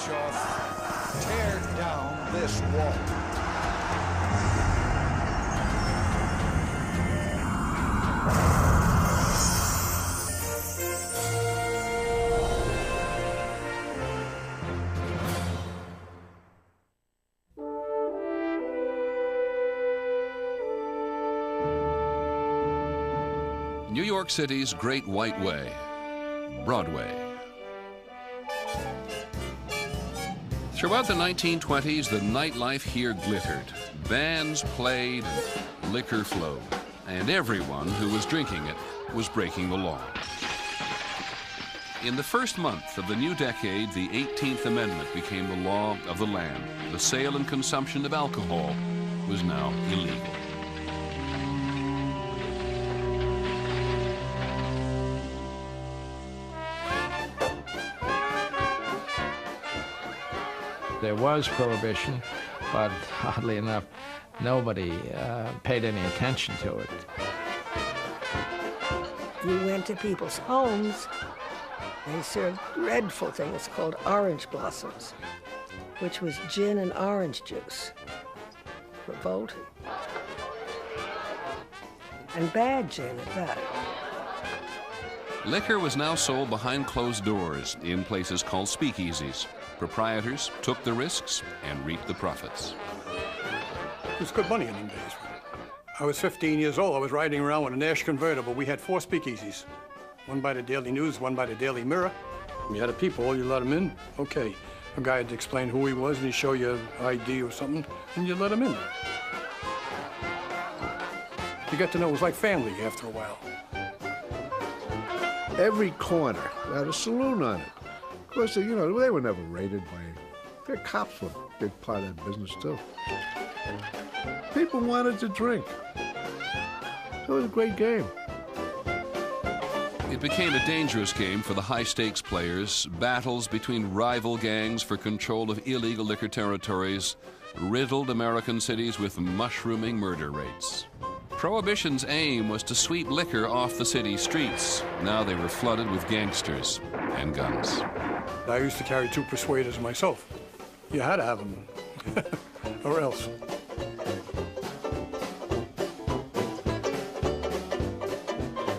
Gorbachev, tear down this wall. New York City's Great White Way, Broadway. Throughout the 1920s, the nightlife here glittered. Bands played, and liquor flowed, and everyone who was drinking it was breaking the law. In the first month of the new decade, the 18th Amendment became the law of the land. The sale and consumption of alcohol was now illegal. There was prohibition, but oddly enough, nobody paid any attention to it. You went to people's homes, they served dreadful things called orange blossoms, which was gin and orange juice. Revolting. And bad gin at that. Liquor was now sold behind closed doors in places called speakeasies. Proprietors took the risks and reaped the profits. It was good money in them days. I was 15 years old. I was riding around with a Nash convertible. We had 4 speakeasies. One by the Daily News, one by the Daily Mirror. You had a people, you let them in. Okay. A guy had to explain who he was, and he'd show you an ID or something, and you let him in. You got to know it was like family after a while. Every corner had a saloon on it. Of course, you know, they were never raided by... Their cops were a big part of the business, too. People wanted to drink. It was a great game. It became a dangerous game for the high-stakes players. Battles between rival gangs for control of illegal liquor territories riddled American cities with mushrooming murder rates. Prohibition's aim was to sweep liquor off the city streets. Now they were flooded with gangsters and guns. I used to carry 2 persuaders myself. You had to have them, or else.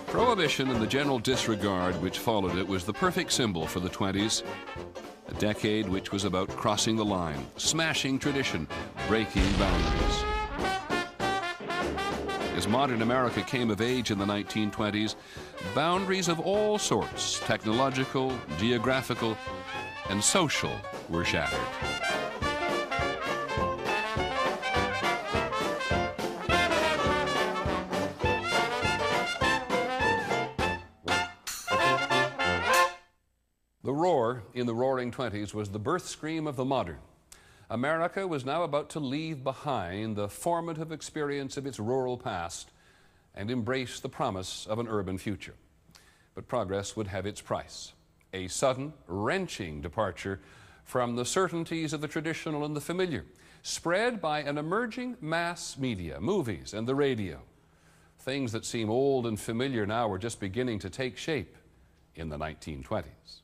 Prohibition and the general disregard which followed it was the perfect symbol for the 20s, a decade which was about crossing the line, smashing tradition, breaking boundaries. As modern America came of age in the 1920s, boundaries of all sorts, technological, geographical, and social, were shattered. The roar in the Roaring '20s was the birth scream of the modern. America was now about to leave behind the formative experience of its rural past and embrace the promise of an urban future. But progress would have its price. A sudden, wrenching departure from the certainties of the traditional and the familiar, spread by an emerging mass media, movies and the radio. Things that seem old and familiar now were just beginning to take shape in the 1920s.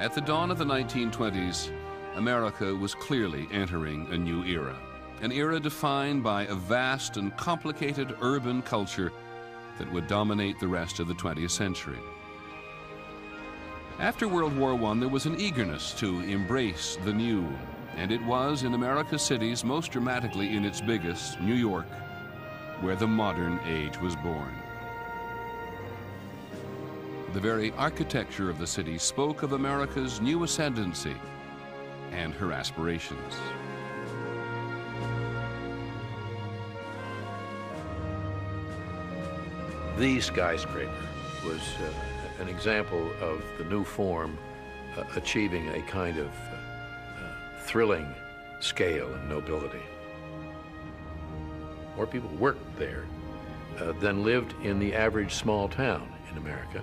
At the dawn of the 1920s, America was clearly entering a new era, an era defined by a vast and complicated urban culture that would dominate the rest of the 20th century. After World War I, there was an eagerness to embrace the new, and it was in America's cities, most dramatically in its biggest, New York, where the modern age was born. The very architecture of the city spoke of America's new ascendancy and her aspirations. The skyscraper was an example of the new form achieving a kind of thrilling scale and nobility. More people worked there than lived in the average small town in America.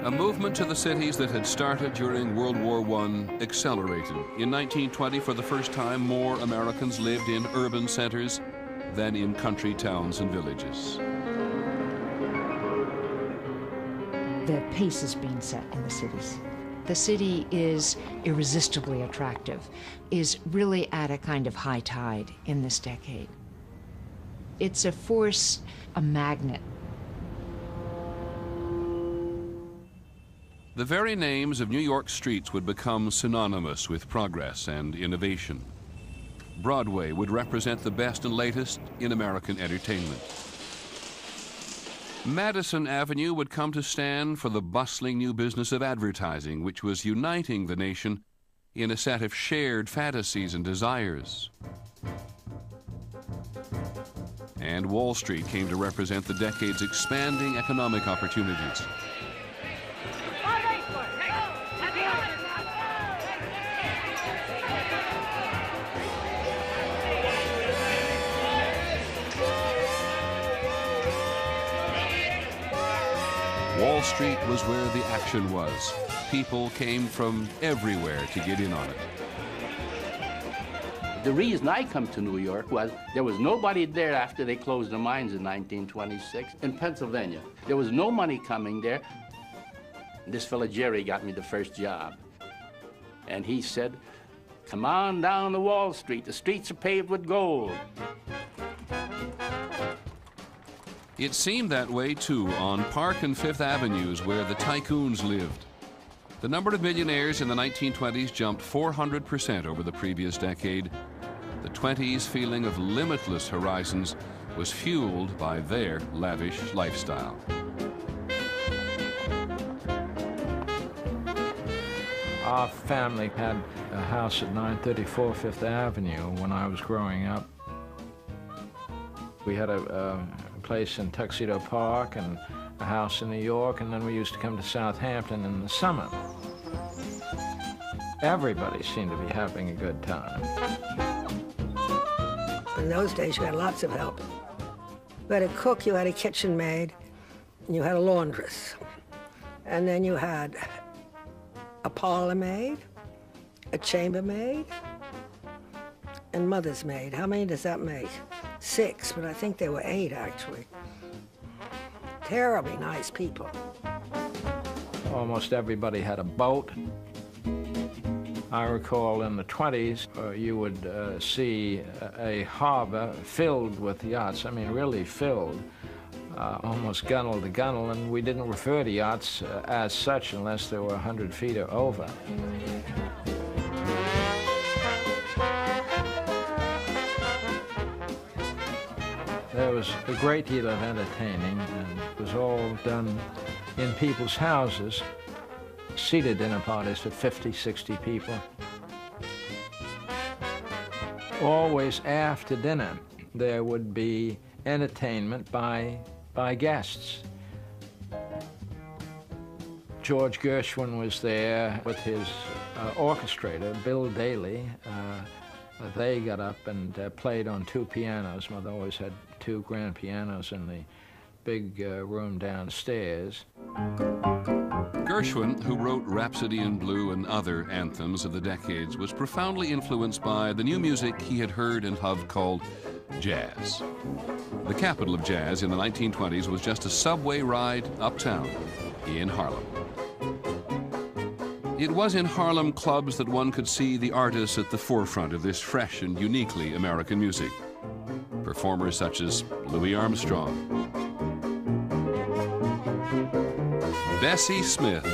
A movement to the cities that had started during World War I accelerated. In 1920, for the first time, more Americans lived in urban centers than in country towns and villages. The pace is being set in the cities. The city is irresistibly attractive, is really at a kind of high tide in this decade. It's a force, a magnet. The very names of New York streets would become synonymous with progress and innovation. Broadway would represent the best and latest in American entertainment. Madison Avenue would come to stand for the bustling new business of advertising, which was uniting the nation in a set of shared fantasies and desires. And Wall Street came to represent the decade's expanding economic opportunities. Wall Street was where the action was. People came from everywhere to get in on it. The reason I come to New York was there was nobody there after they closed the mines in 1926 in Pennsylvania. There was no money coming there. This fella Jerry got me the first job. And he said, "Come on down to Wall Street. The streets are paved with gold." It seemed that way, too, on Park and Fifth Avenues, where the tycoons lived. The number of millionaires in the 1920s jumped 400% over the previous decade. The 20s' feeling of limitless horizons was fueled by their lavish lifestyle. Our family had a house at 934 Fifth Avenue when I was growing up. We had a place in Tuxedo Park and a house in New York, and then we used to come to Southampton in the summer. Everybody seemed to be having a good time. In those days, you had lots of help. You had a cook, you had a kitchen maid, and you had a laundress. And then you had a parlor maid, a chambermaid, and mother's maid. How many does that make? 6, but I think there were 8, actually. Terribly nice people. Almost everybody had a boat. I recall in the 20s, you would see a harbor filled with yachts. I mean, really filled, almost gunnel to gunnel, and we didn't refer to yachts as such unless they were 100 feet or over. There was a great deal of entertaining, and it was all done in people's houses. Seated dinner parties for 50, 60 people. Always after dinner, there would be entertainment by guests. George Gershwin was there with his orchestrator, Bill Daly. They got up and played on 2 pianos. Mother always had 2 grand pianos in the big room downstairs. Gershwin, who wrote Rhapsody in Blue and other anthems of the decades, was profoundly influenced by the new music he had heard and loved called jazz. The capital of jazz in the 1920s was just a subway ride uptown in Harlem. It was in Harlem clubs that one could see the artists at the forefront of this fresh and uniquely American music. Performers such as Louis Armstrong, Bessie Smith,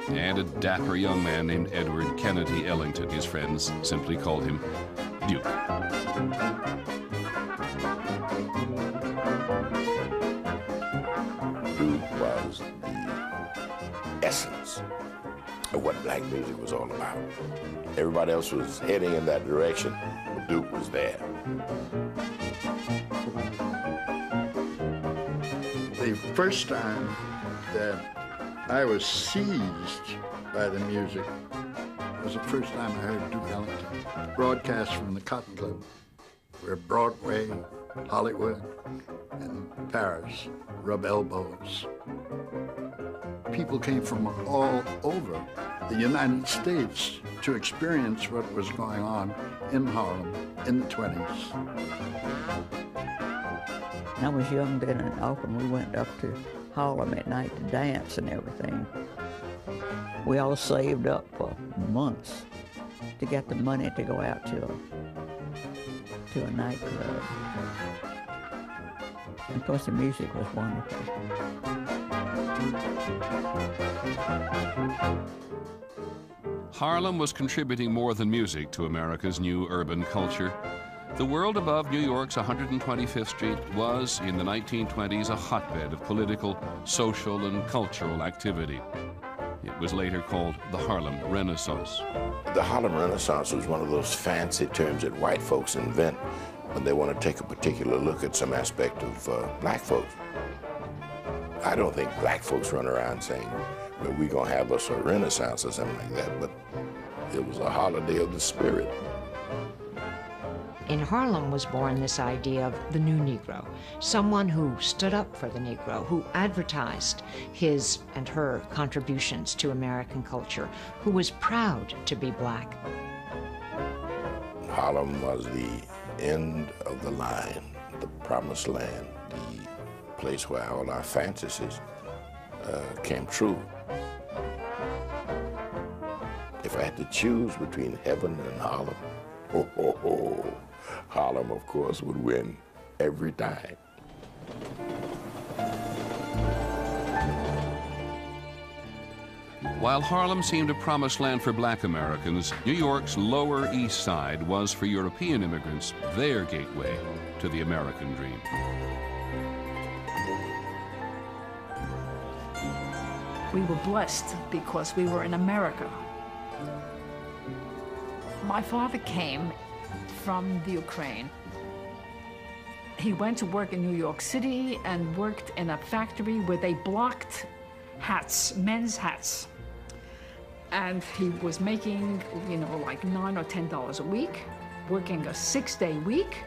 and a dapper young man named Edward Kennedy Ellington. His friends simply called him Duke. Duke was the essence of what black music was all about. Everybody else was heading in that direction, but Duke was there. The first time that I was seized by the music was the first time I heard Duke Ellington broadcast from the Cotton Club, where Broadway, Hollywood, and Paris rub elbows. people came from all over the United States to experience what was going on in Harlem in the 20s. When I was young then, and often we went up to Harlem at night to dance and everything. We all saved up for months to get the money to go out to a nightclub. Of course, the music was wonderful. Harlem was contributing more than music to America's new urban culture. The world above New York's 125th Street was, in the 1920s, a hotbed of political, social, and cultural activity. It was later called the Harlem Renaissance. The Harlem Renaissance was one of those fancy terms that white folks invent when they want to take a particular look at some aspect of black folks. I don't think black folks run around saying, well, we're going to have us a Renaissance or something like that, but it was a holiday of the spirit. In Harlem was born this idea of the new Negro, someone who stood up for the Negro, who advertised his and her contributions to American culture, who was proud to be black. Harlem was the end of the line, the promised land, the place where all our fantasies came true. If I had to choose between heaven and Harlem, Harlem, of course, would win every time. While Harlem seemed a promised land for black Americans, New York's Lower East Side was for European immigrants their gateway to the American dream. We were blessed because we were in America. My father came from the Ukraine. He went to work in New York City and worked in a factory where they blocked hats, men's hats. And he was making, you know, like $9 or $10 a week, working a 6-day week.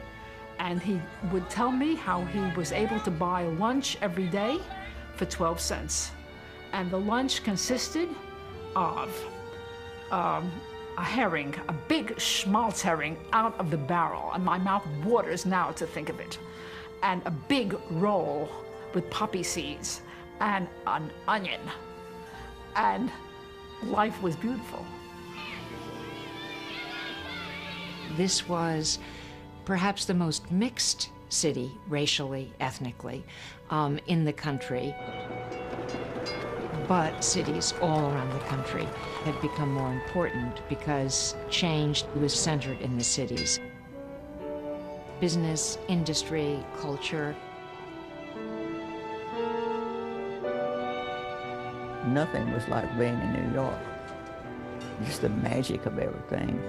And he would tell me how he was able to buy lunch every day for 12 cents. And the lunch consisted of a herring, a big schmaltz herring out of the barrel, and my mouth waters now to think of it, and a big roll with poppy seeds and an onion, and life was beautiful. This was perhaps the most mixed city, racially, ethnically, in the country. But cities all around the country had become more important because change was centered in the cities. Business, industry, culture. Nothing was like being in New York. Just the magic of everything.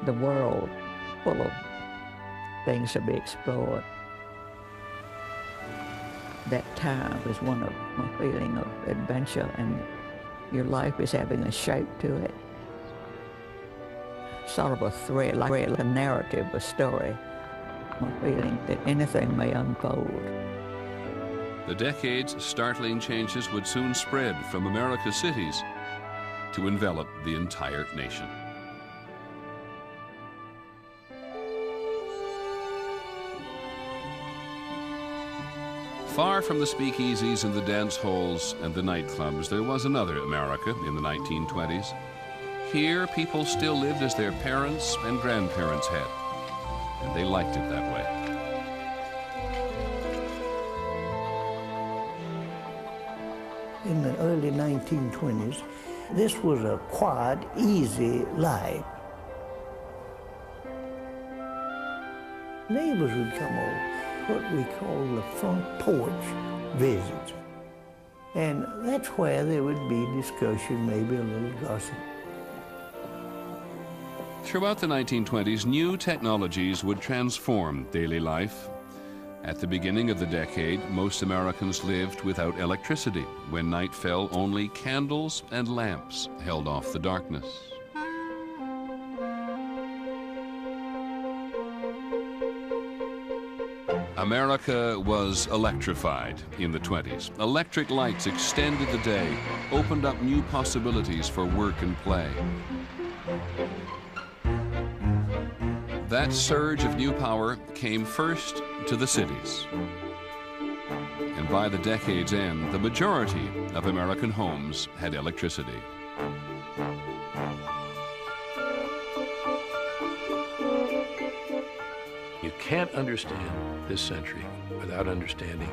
The world full of things to be explored. That time was one of a feeling of adventure, and your life is having a shape to it. Sort of a thread, like a narrative, a story, a feeling that anything may unfold. The decade's startling changes would soon spread from America's cities to envelop the entire nation. Far from the speakeasies and the dance halls and the nightclubs, there was another America in the 1920s. Here, people still lived as their parents and grandparents had, and they liked it that way. In the early 1920s, this was a quiet, easy life. Neighbors would come over, what we call the front porch visits. And that's where there would be discussion, maybe a little gossip. Throughout the 1920s, new technologies would transform daily life. At the beginning of the decade, most Americans lived without electricity. When night fell, only candles and lamps held off the darkness. America was electrified in the 20s. Electric lights extended the day, opened up new possibilities for work and play. That surge of new power came first to the cities. And by the decade's end, the majority of American homes had electricity. You can't understand this century without understanding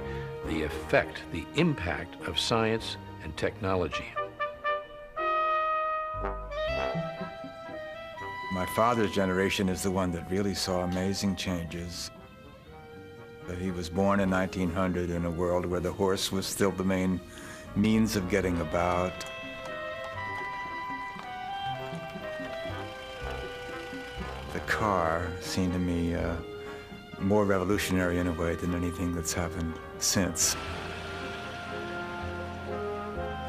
the effect, the impact of science and technology. My father's generation is the one that really saw amazing changes. He was born in 1900 in a world where the horse was still the main means of getting about. The car seemed to me more revolutionary in a way than anything that's happened since.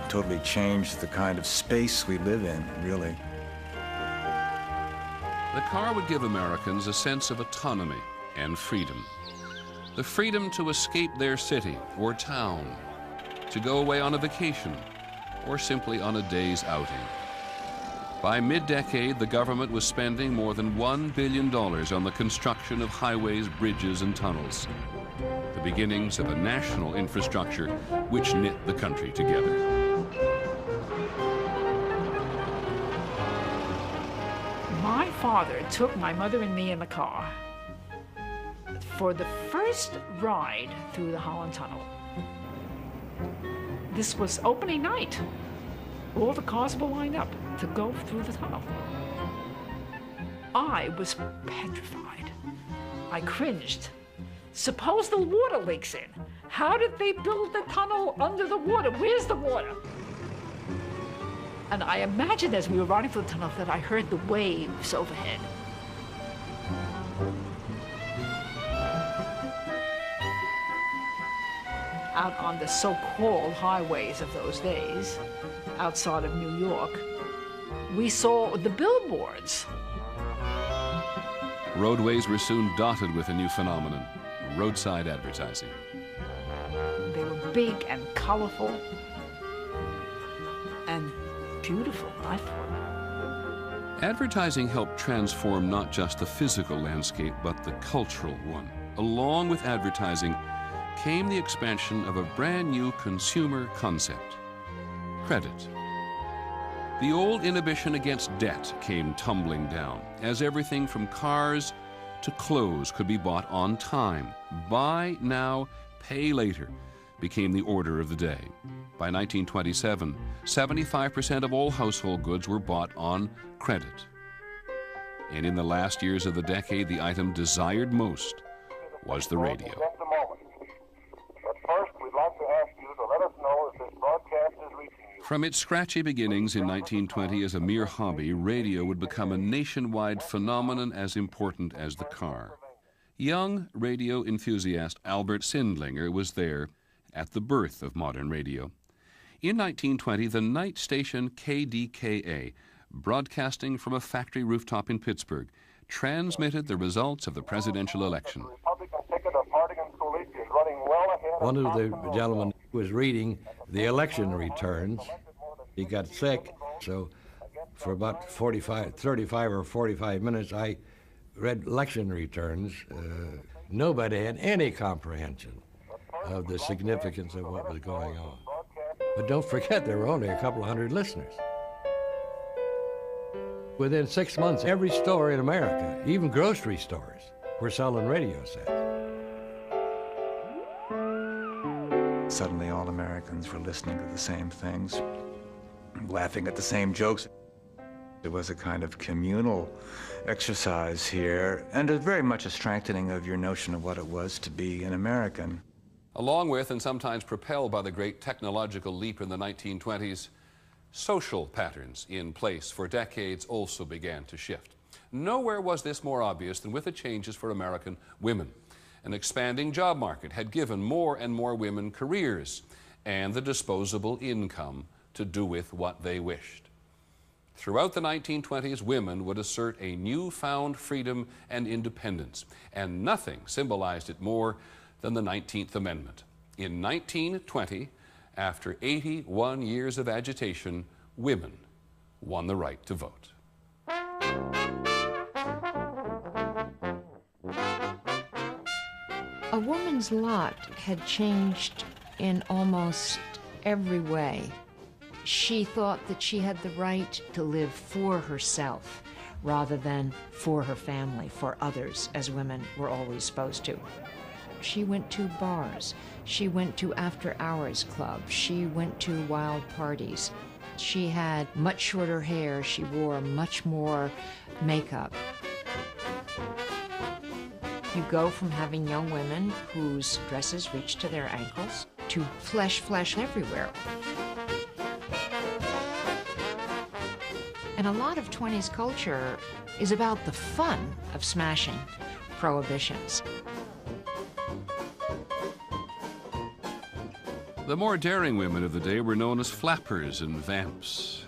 Totally changed the kind of space we live in, really. The car would give Americans a sense of autonomy and freedom. The freedom to escape their city or town, to go away on a vacation, or simply on a day's outing. By mid-decade, the government was spending more than $1 billion on the construction of highways, bridges, and tunnels. The beginnings of a national infrastructure which knit the country together. My father took my mother and me in the car for the first ride through the Holland Tunnel. This was opening night. All the cars were lined up to go through the tunnel. I was petrified. I cringed. Suppose the water leaks in. How did they build the tunnel under the water? Where's the water? And I imagined as we were riding through the tunnel that I heard the waves overhead. Out on the so-called highways of those days, outside of New York, we saw the billboards. Roadways were soon dotted with a new phenomenon, roadside advertising. They were big and colorful and beautiful, I thought. Advertising helped transform not just the physical landscape, but the cultural one. Along with advertising came the expansion of a brand new consumer concept, credit. The old inhibition against debt came tumbling down, as everything from cars to clothes could be bought on time. Buy now, pay later became the order of the day. By 1927, 75% of all household goods were bought on credit. And in the last years of the decade, the item desired most was the radio. First, we'd like to ask you to let us know if this broadcast is reaching you. From its scratchy beginnings in 1920 as a mere hobby, radio would become a nationwide phenomenon as important as the car. Young radio enthusiast Albert Sindlinger was there at the birth of modern radio. In 1920, the night station KDKA, broadcasting from a factory rooftop in Pittsburgh, transmitted the results of the presidential election. One of the gentlemen was reading the election returns. He got sick, so for about 35 or 45 minutes, I read election returns. Nobody had any comprehension of the significance of what was going on. But don't forget, there were only a couple of hundred listeners. Within 6 months, every store in America, even grocery stores, were selling radio sets. Suddenly all Americans were listening to the same things, laughing at the same jokes. It was a kind of communal exercise here, and very much a strengthening of your notion of what it was to be an American. Along with, and sometimes propelled by the great technological leap in the 1920s, social patterns in place for decades also began to shift. Nowhere was this more obvious than with the changes for American women. An expanding job market had given more and more women careers and the disposable income to do with what they wished. Throughout the 1920s, women would assert a newfound freedom and independence, and nothing symbolized it more than the 19th Amendment. In 1920, after 81 years of agitation, women won the right to vote. A woman's lot had changed in almost every way. She thought that she had the right to live for herself rather than for her family, for others, as women were always supposed to. She went to bars. She went to after-hours clubs. She went to wild parties. She had much shorter hair. She wore much more makeup. You go from having young women whose dresses reach to their ankles to flesh everywhere. And a lot of 20s culture is about the fun of smashing prohibitions. The more daring women of the day were known as flappers and vamps.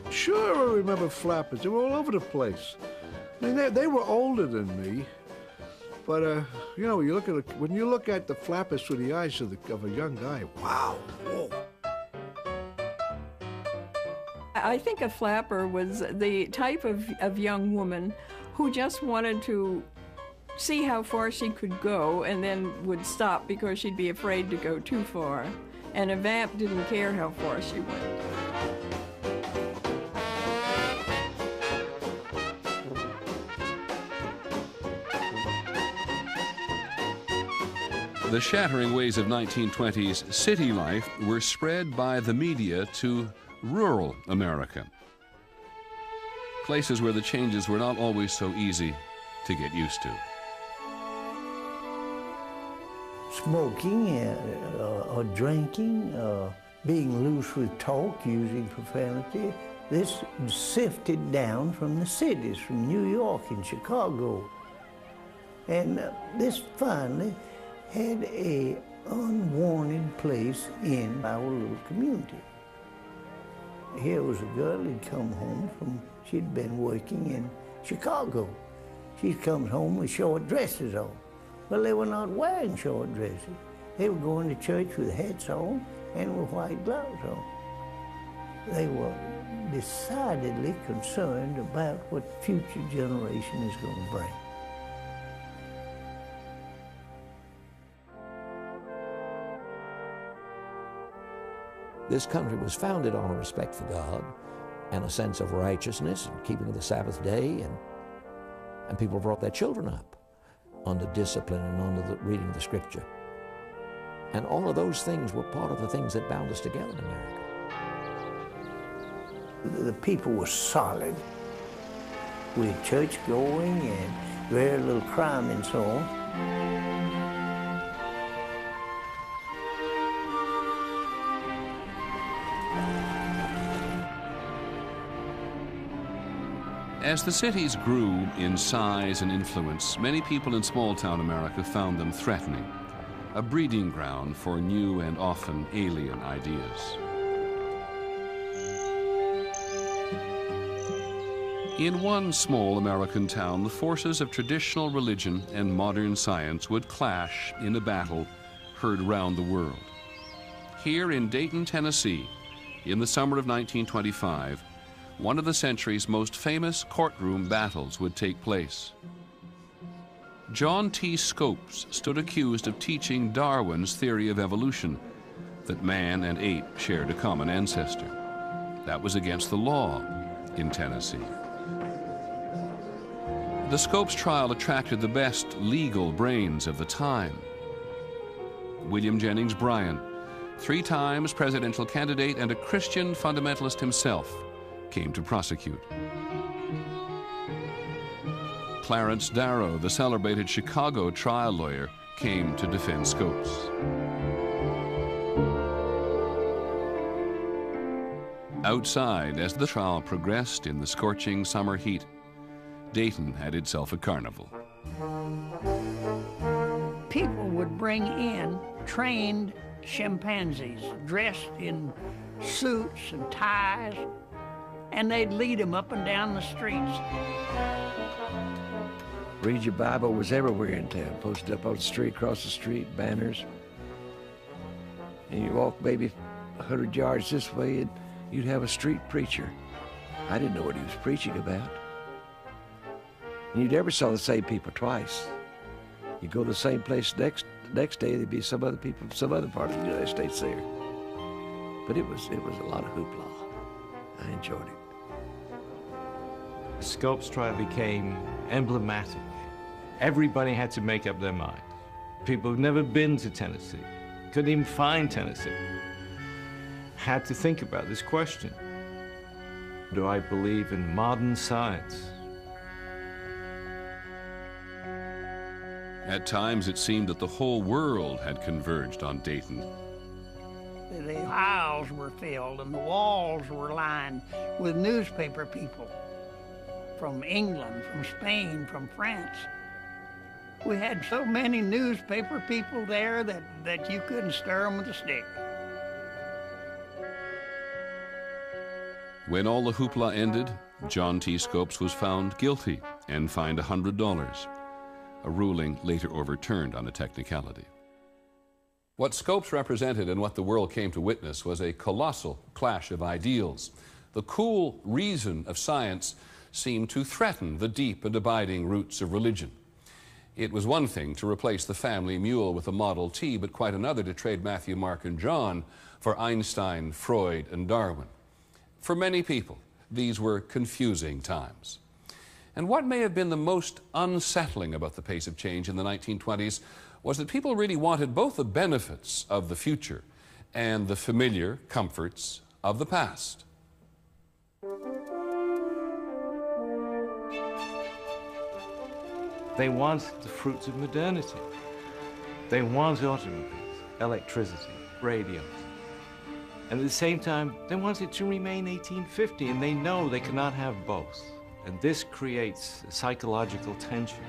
Sure, I remember flappers. They were all over the place. I mean, they were older than me. But, you know, when you look at the flappers through the eyes of a young guy, wow, whoa. I think a flapper was the type of young woman who just wanted to see how far she could go and then would stop because she'd be afraid to go too far. And a vamp didn't care how far she went. The shattering ways of 1920s city life were spread by the media to rural America, places where the changes were not always so easy to get used to. Smoking or drinking, being loose with talk, using profanity, this sifted down from the cities, from New York and Chicago. And this finally had a unwanted place in our little community. Here was a girl who'd come home from, she'd been working in Chicago. She comes home with short dresses on. Well, they were not wearing short dresses. They were going to church with hats on and with white gloves on. They were decidedly concerned about what future generation is going to bring. This country was founded on a respect for God and a sense of righteousness and keeping of the Sabbath day, and people brought their children up under discipline and under the reading of the Scripture. And all of those things were part of the things that bound us together in America. The people were solid, with church going and very little crime and so on. As the cities grew in size and influence, many people in small-town America found them threatening, a breeding ground for new and often alien ideas. In one small American town, the forces of traditional religion and modern science would clash in a battle heard round the world. Here in Dayton, Tennessee, in the summer of 1925, one of the century's most famous courtroom battles would take place. John T. Scopes stood accused of teaching Darwin's theory of evolution, that man and ape shared a common ancestor. That was against the law in Tennessee. The Scopes trial attracted the best legal brains of the time. William Jennings Bryan, 3 times presidential candidate and a Christian fundamentalist himself, came to prosecute. Clarence Darrow, the celebrated Chicago trial lawyer, came to defend Scopes. Outside, as the trial progressed in the scorching summer heat, Dayton had itself a carnival. People would bring in trained chimpanzees dressed in suits and ties, and they'd lead them up and down the streets. Read Your Bible was everywhere in town, posted up on the street, across the street, banners. And you walk maybe 100 yards this way and you'd have a street preacher. I didn't know what he was preaching about. And you never saw the same people twice. You go to the same place next day, there'd be some other people from some other part of the United States there. But it was a lot of hoopla. I enjoyed it. The Scopes trial became emblematic. Everybody had to make up their mind. People who'd never been to Tennessee, couldn't even find Tennessee, had to think about this question. Do I believe in modern science? At times, it seemed that the whole world had converged on Dayton. The aisles were filled and the walls were lined with newspaper people from England, from Spain, from France. We had so many newspaper people there that you couldn't stir them with a stick. When all the hoopla ended, John T. Scopes was found guilty and fined $100, a ruling later overturned on a technicality. What Scopes represented and what the world came to witness was a colossal clash of ideals. The cool reason of science seemed to threaten the deep and abiding roots of religion. It was one thing to replace the family mule with a Model T, but quite another to trade Matthew, Mark, and John for Einstein, Freud, and Darwin. For many people, these were confusing times. And what may have been the most unsettling about the pace of change in the 1920s was that people really wanted both the benefits of the future and the familiar comforts of the past. They want the fruits of modernity. They want automobiles, electricity, radios. And at the same time, they want it to remain 1850, and they know they cannot have both. And this creates a psychological tension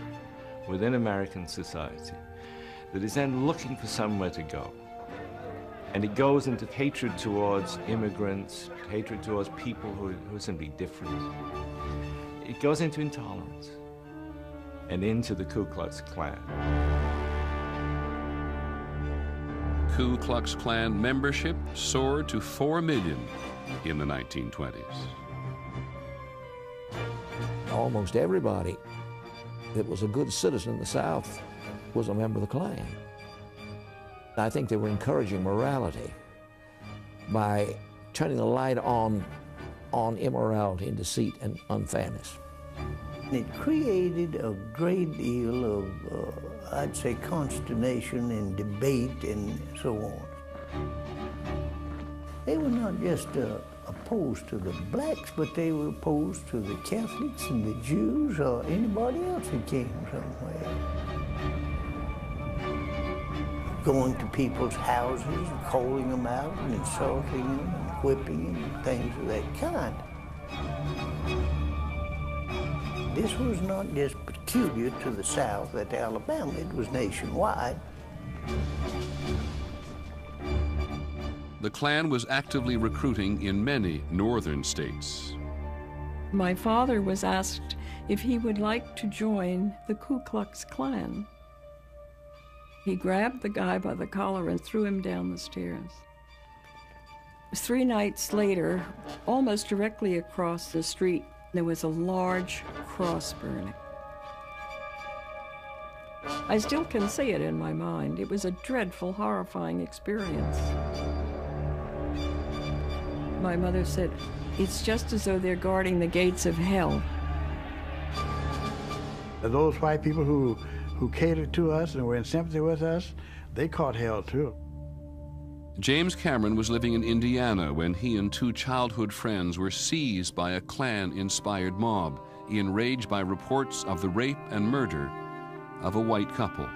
within American society that is then looking for somewhere to go. And it goes into hatred towards immigrants, hatred towards people who are simply different. It goes into intolerance and into the Ku Klux Klan. Ku Klux Klan membership soared to 4 million in the 1920s. Almost everybody that was a good citizen in the South was a member of the Klan. I think they were encouraging morality by turning the light on immorality and deceit and unfairness. It created a great deal of, I'd say, consternation and debate and so on. They were not just opposed to the blacks, but they were opposed to the Catholics and the Jews or anybody else that came somewhere. Going to people's houses and calling them out and insulting them and whipping them and things of that kind. This was not just peculiar to the South at Alabama, it was nationwide. The Klan was actively recruiting in many northern states. My father was asked if he would like to join the Ku Klux Klan. He grabbed the guy by the collar and threw him down the stairs. 3 nights later, almost directly across the street, there was a large cross burning. I still can see it in my mind. It was a dreadful, horrifying experience. My mother said, it's just as though they're guarding the gates of hell. Those white people who catered to us and were in sympathy with us, they caught hell too. James Cameron was living in Indiana when he and 2 childhood friends were seized by a Klan-inspired mob, enraged by reports of the rape and murder of a white couple.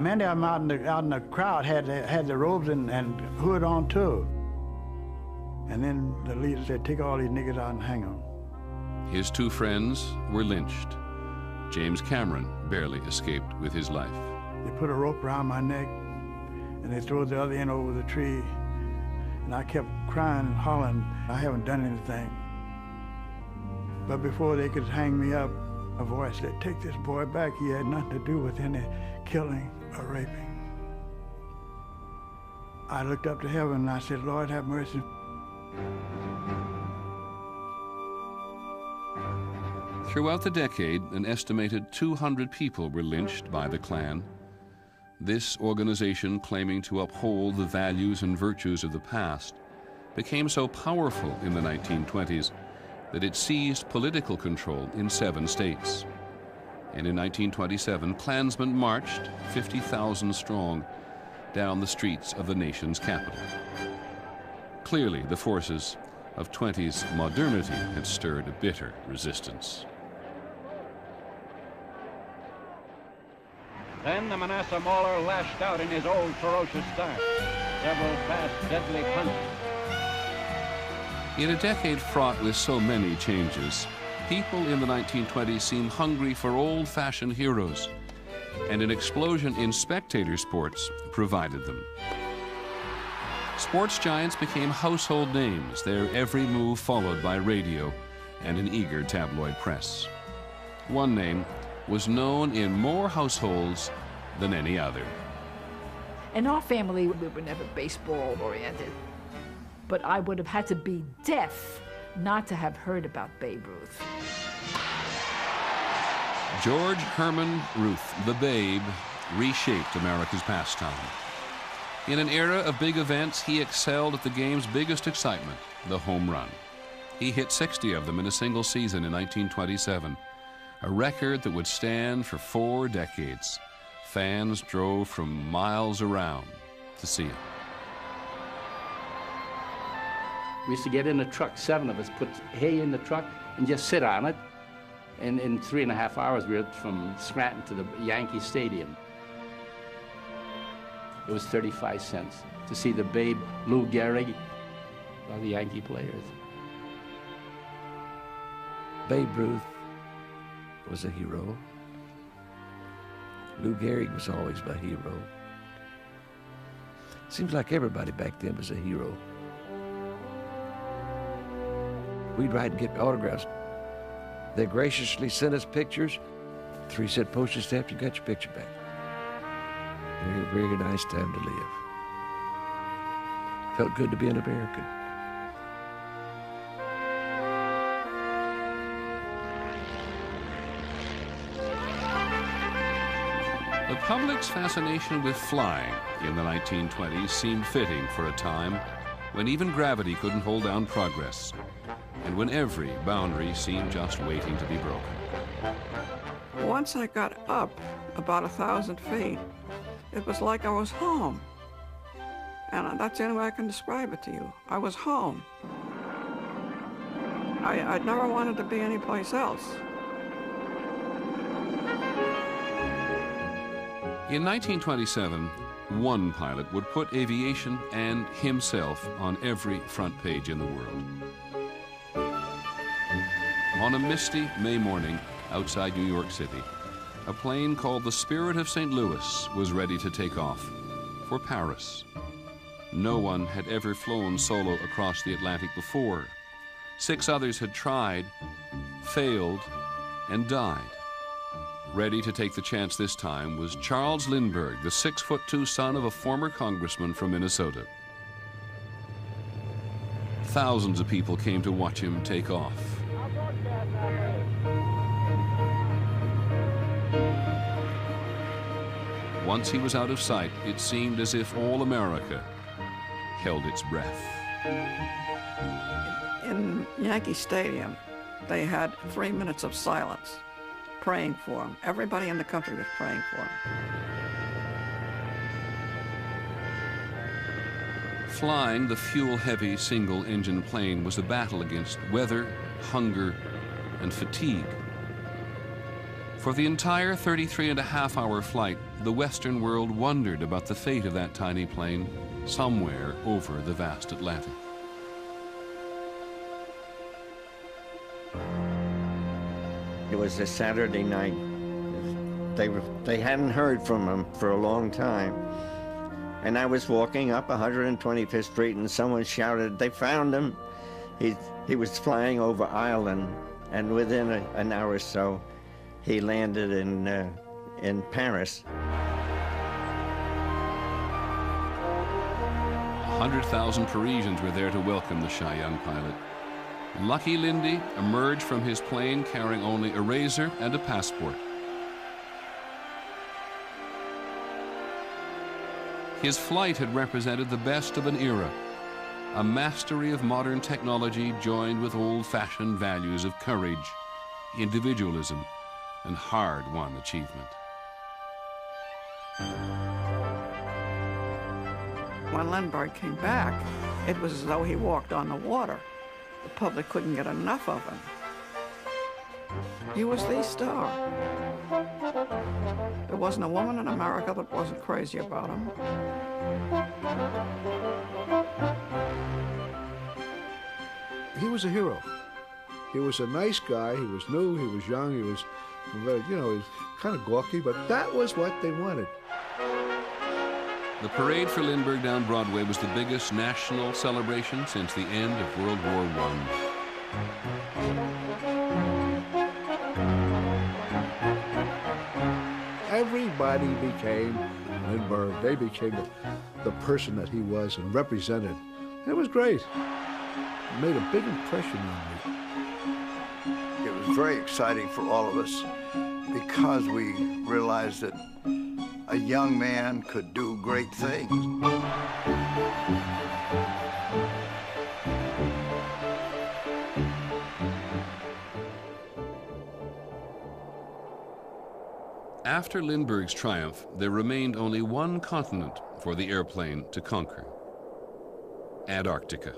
Many of them out in the crowd had the robes and hood on too. And then the leader said, take all these niggas out and hang them. His 2 friends were lynched. James Cameron barely escaped with his life. They put a rope around my neck and they threw the other end over the tree. And I kept crying and hollering, I haven't done anything. But before they could hang me up, a voice said, "Take this boy back. He had nothing to do with any killing or raping." I looked up to heaven and I said, "Lord, have mercy." Throughout the decade, an estimated 200 people were lynched by the Klan. This organization, claiming to uphold the values and virtues of the past, became so powerful in the 1920s that it seized political control in 7 states. And in 1927, Klansmen marched, 50,000 strong, down the streets of the nation's capital. Clearly, the forces of 20s modernity had stirred a bitter resistance. Then the Manasseh Mauler lashed out in his old ferocious style. Several fast, deadly punches. In a decade fraught with so many changes, people in the 1920s seemed hungry for old-fashioned heroes, and an explosion in spectator sports provided them. Sports giants became household names, their every move followed by radio and an eager tabloid press. One name was known in more households than any other. In our family, we were never baseball-oriented, but I would have had to be deaf not to have heard about Babe Ruth. George Herman Ruth, the Babe, reshaped America's pastime. In an era of big events, he excelled at the game's biggest excitement, the home run. He hit 60 of them in a single season in 1927, a record that would stand for 4 decades. Fans drove from miles around to see him. We used to get in the truck, 7 of us, put hay in the truck and just sit on it. And in 3.5 hours, we were from Scranton to the Yankee Stadium. It was 35 cents to see the Babe, Lou Gehrig, all the Yankee players. Babe Ruth was a hero. Lou Gehrig was always my hero. Seems like everybody back then was a hero. We'd write and get autographs. They graciously sent us pictures. 3-cent postage stamp, you got your picture back. Very, very nice time to live. Felt good to be an American. The public's fascination with flying in the 1920s seemed fitting for a time when even gravity couldn't hold down progress, and when every boundary seemed just waiting to be broken. Once I got up about 1,000 feet, it was like I was home. And that's the only way I can describe it to you. I was home. I'd never wanted to be anyplace else. In 1927, one pilot would put aviation and himself on every front page in the world. On a misty May morning outside New York City, a plane called the Spirit of St. Louis was ready to take off for Paris. No one had ever flown solo across the Atlantic before. 6 others had tried, failed, and died. Ready to take the chance this time was Charles Lindbergh, the 6'2" son of a former congressman from Minnesota. Thousands of people came to watch him take off. Once he was out of sight, it seemed as if all America held its breath. In Yankee Stadium, they had 3 minutes of silence, praying for him. Everybody in the country was praying for him. Flying the fuel-heavy single-engine plane was a battle against weather, hunger, and fatigue. For the entire 33.5-hour flight, the Western world wondered about the fate of that tiny plane somewhere over the vast Atlantic. It was a Saturday night. They hadn't heard from him for a long time. And I was walking up 125th Street and someone shouted, "They found him." He was flying over Ireland And within an hour or so, he landed in Paris. 100,000 Parisians were there to welcome the shy young pilot. Lucky Lindy emerged from his plane carrying only a razor and a passport. His flight had represented the best of an era, a mastery of modern technology joined with old-fashioned values of courage, individualism, and hard-won achievement. When Lindbergh came back, it was as though he walked on the water. The public couldn't get enough of him. He was the star. There wasn't a woman in America that wasn't crazy about him. He was a hero. He was a nice guy. He was new. He was young. He was, he was kind of gawky, but that was what they wanted. The parade for Lindbergh down Broadway was the biggest national celebration since the end of World War I. Everybody became Lindbergh. They became the person that he was and represented. It was great. It made a big impression on me. It was very exciting for all of us because we realized that a young man could do great things. After Lindbergh's triumph, there remained only one continent for the airplane to conquer: Antarctica.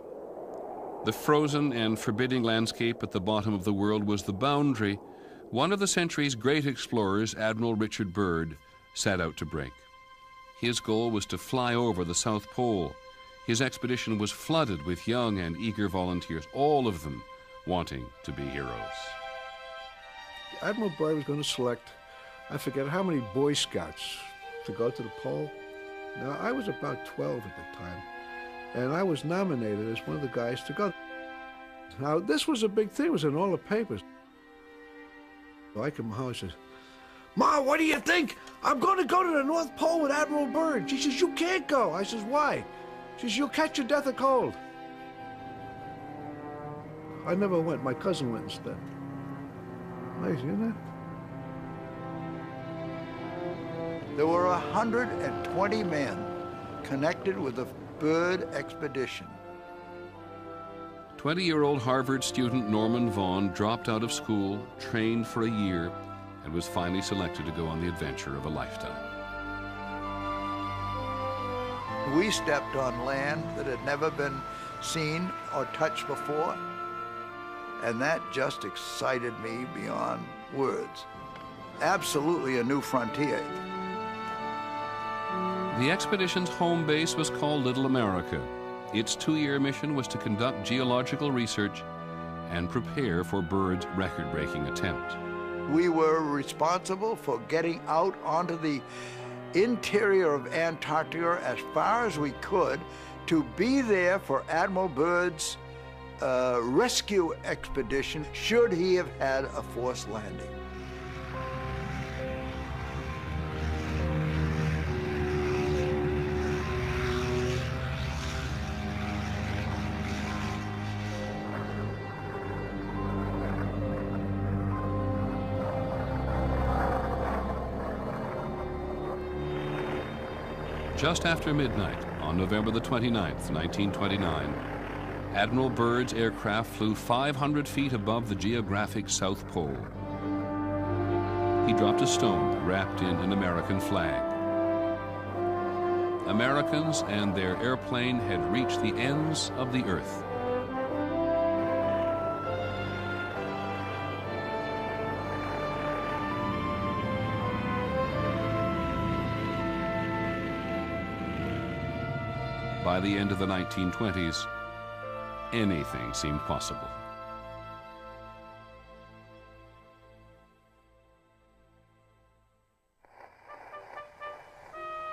The frozen and forbidding landscape at the bottom of the world was the boundary one of the century's great explorers, Admiral Richard Byrd, set out to break. His goal was to fly over the South Pole. His expedition was flooded with young and eager volunteers, all of them wanting to be heroes. Admiral Byrd was going to select, I forget how many Boy Scouts to go to the pole. Now, I was about 12 at the time, and I was nominated as one of the guys to go. Now, this was a big thing. It was in all the papers. So I come home and says, "Ma, what do you think? I'm going to go to the North Pole with Admiral Byrd." She says, "You can't go." I says, "Why?" She says, "You'll catch your death of cold." I never went. My cousin went instead. Nice, isn't it? There were 120 men connected with the Byrd expedition. 20-year-old Harvard student Norman Vaughn dropped out of school, trained for a year, and was finally selected to go on the adventure of a lifetime. We stepped on land that had never been seen or touched before, and that just excited me beyond words. Absolutely a new frontier. The expedition's home base was called Little America. Its 2-year mission was to conduct geological research and prepare for Byrd's record-breaking attempt. We were responsible for getting out onto the interior of Antarctica as far as we could to be there for Admiral Byrd's rescue expedition should he have had a forced landing. Just after midnight on November the 29th, 1929, Admiral Byrd's aircraft flew 500 feet above the geographic South Pole. He dropped a stone wrapped in an American flag. Americans and their airplane had reached the ends of the earth. By the end of the 1920s, anything seemed possible.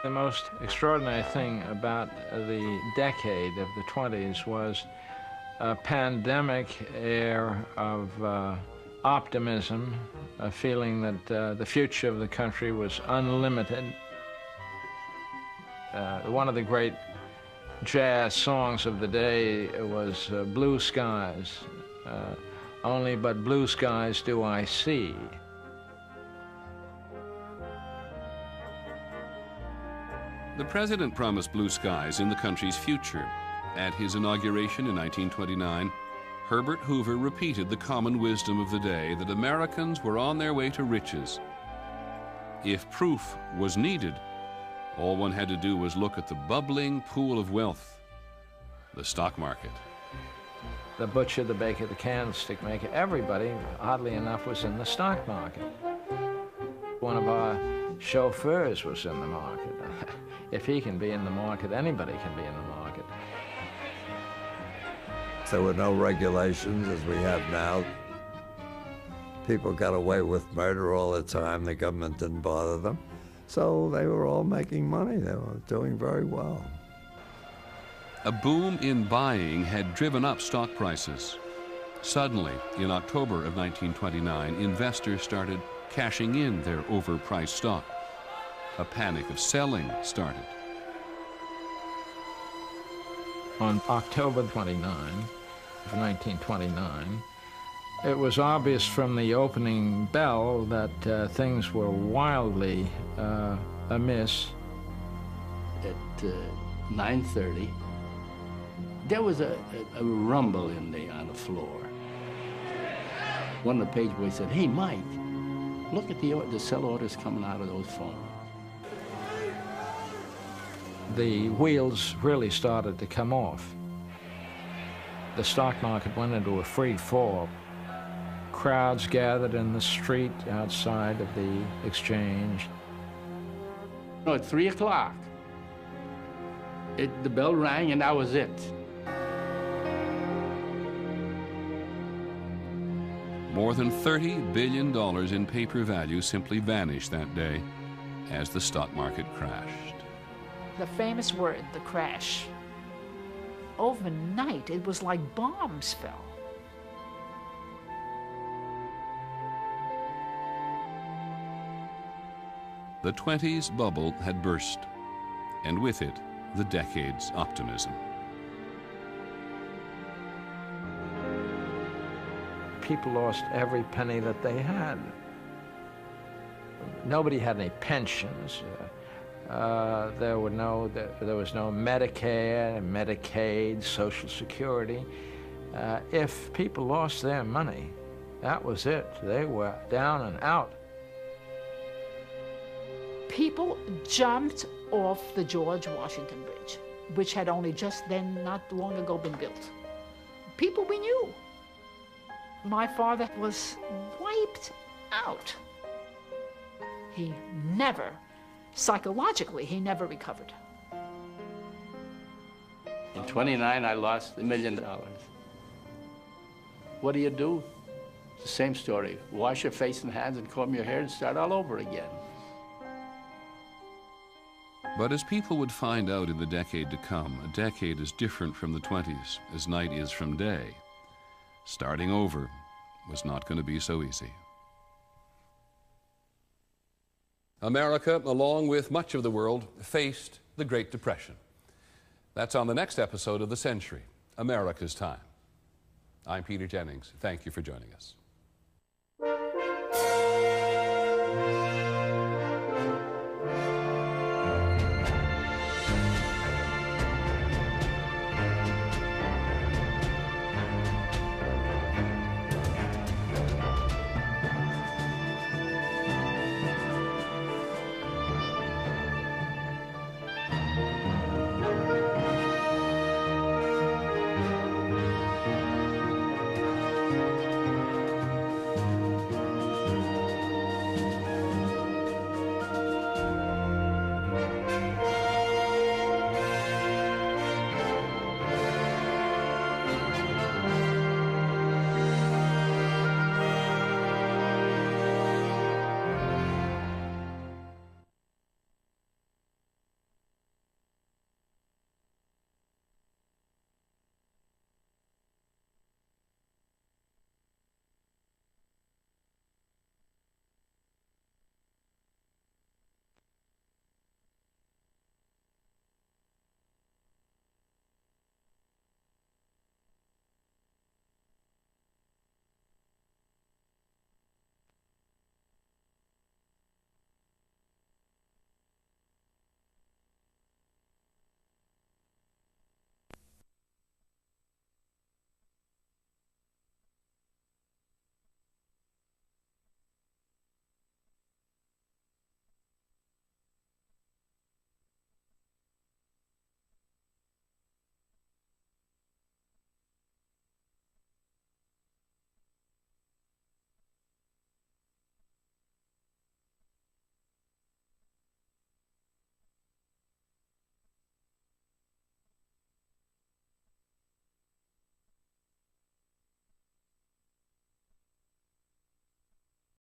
The most extraordinary thing about the decade of the 20s was a pandemic air of optimism, a feeling that the future of the country was unlimited. One of the great jazz songs of the day was Blue Skies. Only but blue skies do I see. The president promised blue skies in the country's future. At his inauguration in 1929, Herbert Hoover repeated the common wisdom of the day that Americans were on their way to riches. If proof was needed, all one had to do was look at the bubbling pool of wealth, the stock market. The butcher, the baker, the candlestick maker, everybody, oddly enough, was in the stock market. One of our chauffeurs was in the market. If he can be in the market, anybody can be in the market. There were no regulations as we have now. People got away with murder all the time. The government didn't bother them. So they were all making money. They were doing very well. A boom in buying had driven up stock prices. Suddenly, in October of 1929, investors started cashing in their overpriced stock. A panic of selling started. On October 29 of 1929, it was obvious from the opening bell that things were wildly amiss. At 9:30, there was a rumble on the floor. One of the page boys said, "Hey, Mike, look at the sell orders coming out of those phones." The wheels really started to come off. The stock market went into a free fall. Crowds gathered in the street outside of the exchange. At 3 o'clock, the bell rang and that was it. More than $30 billion in paper value simply vanished that day as the stock market crashed. The famous word, the crash. Overnight, it was like bombs fell. The 20s bubble had burst, and with it, the decade's optimism. People lost every penny that they had. Nobody had any pensions. There was no Medicare, Medicaid, Social Security. If people lost their money, that was it. They were down and out. People jumped off the George Washington Bridge, which had only just then, not long ago, been built. People we knew. My father was wiped out. He never, psychologically, he never recovered. In 29, I lost $1 million. What do you do? It's the same story. Wash your face and hands and comb your hair and start all over again. But as people would find out in the decade to come, a decade is different from the 20s, as night is from day. Starting over was not going to be so easy. America, along with much of the world, faced the Great Depression. That's on the next episode of The Century, America's Time. I'm Peter Jennings. Thank you for joining us.